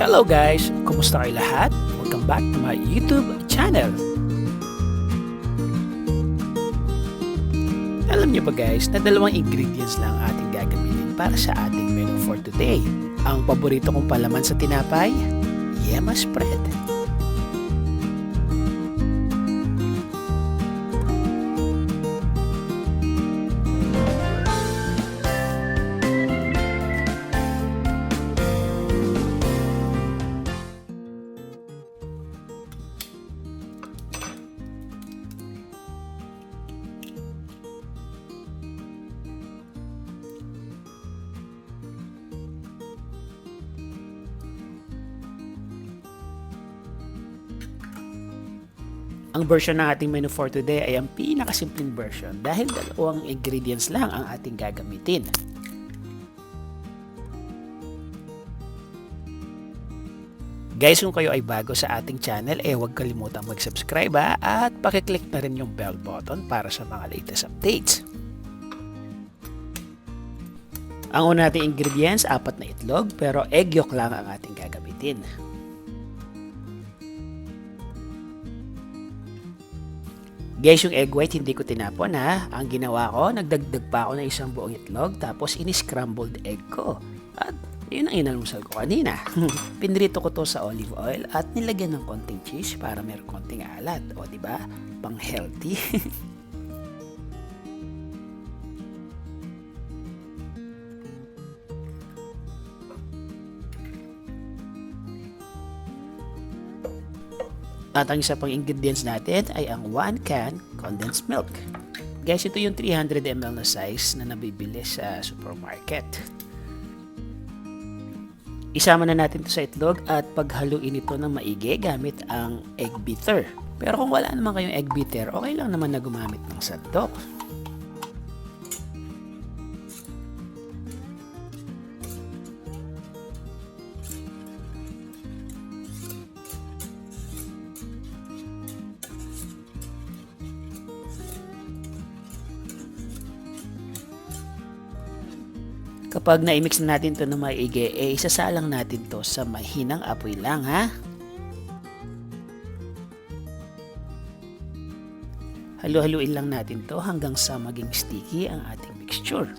Hello guys! Kumusta kayo lahat? Welcome back to my YouTube channel. Alam niyo ba guys na dalawang ingredients lang ating gagamitin para sa ating menu for today. Ang paborito kong palaman sa tinapay, Yema Spread. Ang version ng ating menu for today ay ang pinakasimpleng version dahil dalawang ingredients lang ang ating gagamitin. Guys, kung kayo ay bago sa ating channel, huwag kalimutang mag-subscribe at pakiclick na rin yung bell button para sa mga latest updates. Ang una nating ingredients, 4 na itlog, pero egg yolk lang ang ating gagamitin. Guys, yung egg white hindi ko tinapon ha. Ang ginawa ko, nagdagdag pa ako ng isang buong itlog tapos ini-scrambled egg ko. At yun ang inalmusal ko kanina. Pinrito ko to sa olive oil at nilagyan ng konting cheese para meron konting alat. O diba? Pang healthy. At ang isa pang ingredients natin ay ang 1 can condensed milk. Guys, ito yung 300 ml na size na nabibili sa supermarket. Isama na natin ito sa itlog at paghaluin ito ng maigi gamit ang egg beater. Pero kung wala naman kayong egg beater, okay lang naman na gumamit ng sandok. Kapag na-mix na natin ito ng maigi, isasalang natin to sa mahinang apoy lang ha. Halu-haluin lang natin to hanggang sa maging sticky ang ating mixture.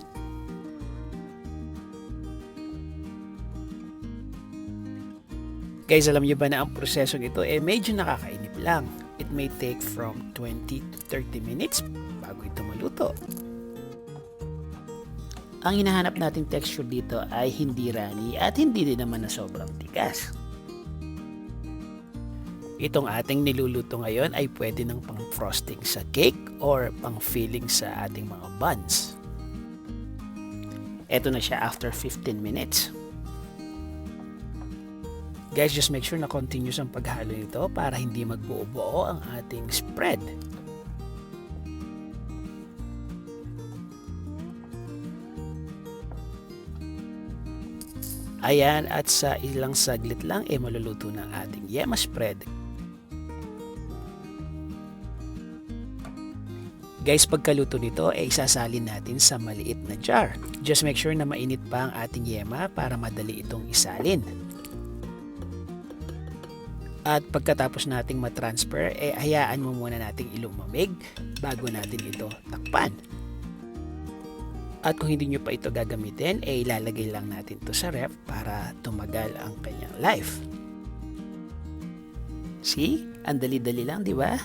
Guys, alam niyo ba na ang prosesong ito medyo nakakainip lang. It may take from 20 to 30 minutes bago ito maluto. Ang hinahanap nating texture dito ay hindi runny at hindi din naman na sobrang tigas. Itong ating niluluto ngayon ay pwede ng pang frosting sa cake or pang filling sa ating mga buns. Ito na siya after 15 minutes. Guys, just make sure na continuous ang paghalo nito para hindi magbuo-buo ang ating spread. Ayan, at sa ilang saglit lang maluluto ng ating Yema Spread. Guys, pagkaluto nito isasalin natin sa maliit na jar. Just make sure na mainit pa ang ating yema para madali itong isalin. At pagkatapos nating matransfer, hayaan mo muna nating ilumamig bago natin ito takpan. At kung hindi nyo pa ito gagamitin, ilalagay lang natin to sa ref para tumagal ang kanyang life. See? Ang dali-dali lang, di ba?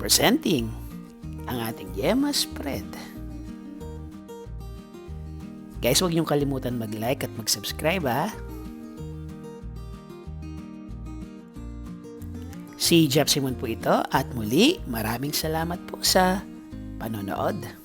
Presenting ang ating Yema Spread. Guys, huwag niyong kalimutan mag-like at mag-subscribe ha. Si Simun po ito at muli maraming salamat po sa panonood.